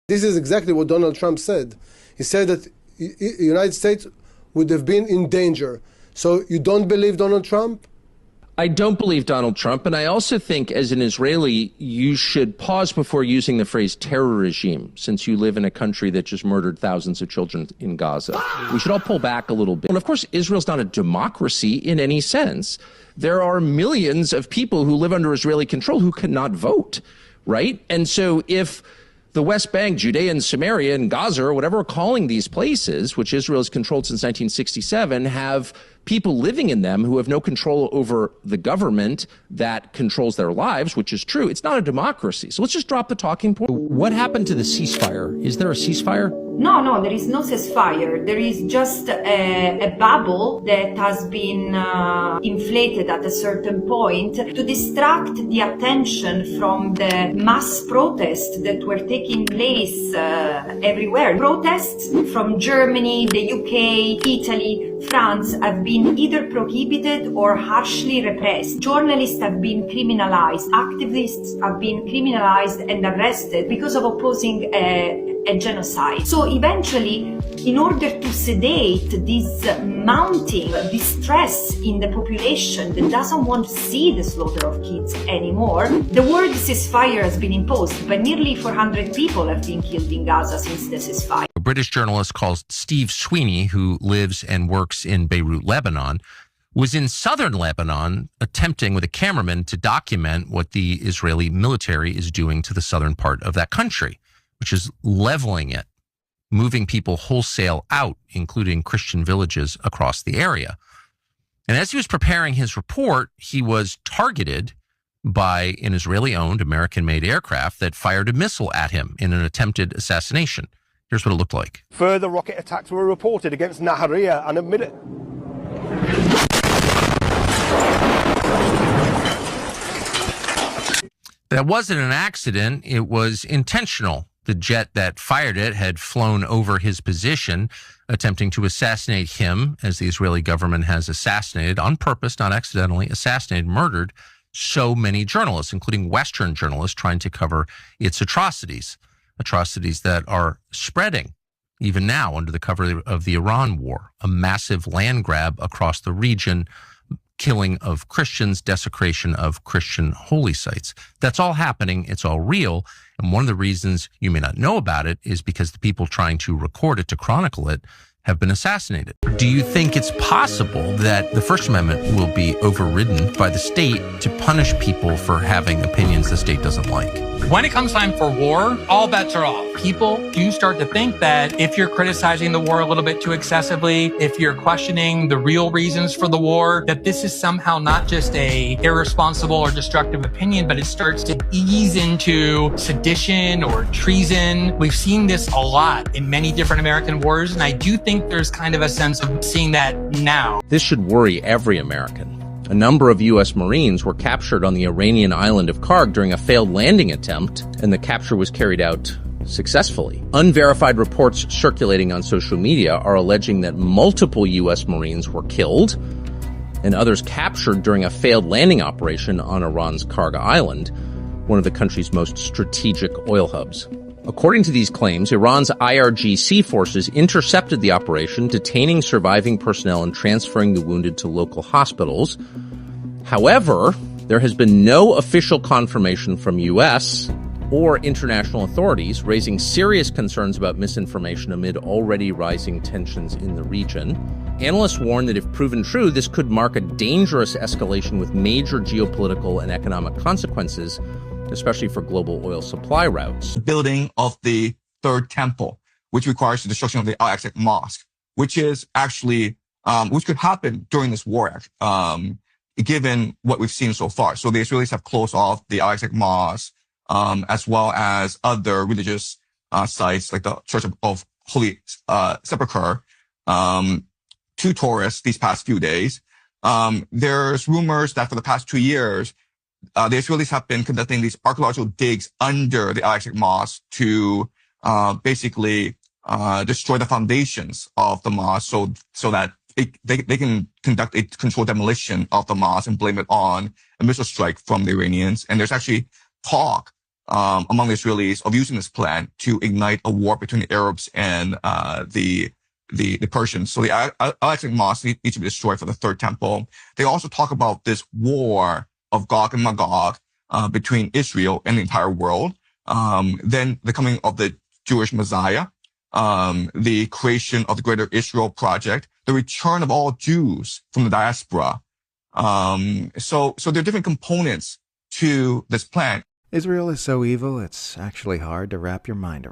This is exactly what Donald Trump said. He said that the United States would have been in danger. So you don't believe Donald Trump? I don't believe Donald Trump, and I also think as an Israeli, you should pause before using the phrase terror regime, since you live in a country that just murdered thousands of children in Gaza. We should all pull back a little bit. And of course, Israel's not a democracy in any sense. There are millions of people who live under Israeli control who cannot vote, right? And so if the West Bank, Judea and Samaria and Gaza, or whatever we're calling these places, which Israel has controlled since 1967, have people living in them who have no control over the government that controls their lives, which is true. It's not a democracy. So let's just drop the talking point. What happened to the ceasefire? Is there a ceasefire? No, there is no ceasefire. There is just a bubble that has been inflated at a certain point to distract the attention from the mass protests that were taking place everywhere. Protests from Germany, the UK, Italy, France have been either prohibited or harshly repressed. Journalists have been criminalized. Activists have been criminalized and arrested because of opposing a genocide. So eventually, in order to sedate this mounting distress in the population that doesn't want to see the slaughter of kids anymore, the word ceasefire has been imposed, but nearly 400 people have been killed in Gaza since the ceasefire. A British journalist called Steve Sweeney, who lives and works in Beirut, Lebanon, was in southern Lebanon attempting with a cameraman to document what the Israeli military is doing to the southern part of that country, which is leveling it, moving people wholesale out, including Christian villages across the area. And as he was preparing his report, he was targeted by an Israeli-owned, American-made aircraft that fired a missile at him in an attempted assassination. Here's what it looked like. Further rocket attacks were reported against Nahariya and admitted. That wasn't an accident. It was intentional. The jet that fired it had flown over his position, attempting to assassinate him, as the Israeli government has assassinated on purpose, not accidentally, assassinated, murdered so many journalists, including Western journalists, trying to cover its atrocities that are spreading even now under the cover of the Iran war, a massive land grab across the region, killing of Christians, desecration of Christian holy sites. That's all happening. It's all real. And one of the reasons you may not know about it is because the people trying to record it, to chronicle it, have been assassinated. Do you think it's possible that the First Amendment will be overridden by the state to punish people for having opinions the state doesn't like? When it comes time for war, all bets are off. People do start to think that if you're criticizing the war a little bit too excessively, if you're questioning the real reasons for the war, that this is somehow not just a irresponsible or destructive opinion, but it starts to ease into sedition or treason. We've seen this a lot in many different American wars, and I do think there's kind of a sense of seeing that now. This should worry every American. A number of U.S. Marines were captured on the Iranian island of Karg during a failed landing attempt, and the capture was carried out successfully. Unverified reports circulating on social media are alleging that multiple U.S. Marines were killed and others captured during a failed landing operation on Iran's Karg Island, one of the country's most strategic oil hubs. According to these claims, Iran's IRGC forces intercepted the operation, detaining surviving personnel and transferring the wounded to local hospitals. However, there has been no official confirmation from U.S. or international authorities, raising serious concerns about misinformation amid already rising tensions in the region. Analysts warn that if proven true, this could mark a dangerous escalation with major geopolitical and economic consequences, especially for global oil supply routes. Building of the third temple, which requires the destruction of the Al-Aqsa Mosque, which is actually, which could happen during this war, given what we've seen so far. So the Israelis have closed off the Al-Aqsa Mosque, as well as other religious sites like the Church of Holy Sepulchre, to tourists these past few days. There's rumors that for the past 2 years, the Israelis have been conducting these archaeological digs under the Al-Aqsa Mosque to basically destroy the foundations of the mosque, so that they can conduct a controlled demolition of the mosque and blame it on a missile strike from the Iranians. And there's actually talk among the Israelis of using this plan to ignite a war between the Arabs and the Persians. So the Al-Aqsa Mosque needs to be destroyed for the Third Temple. They also talk about this war of Gog and Magog between Israel and the entire world. Then the coming of the Jewish Messiah, the creation of the Greater Israel Project, the return of all Jews from the diaspora. So there are different components to this plan. Israel is so evil, it's actually hard to wrap your mind around.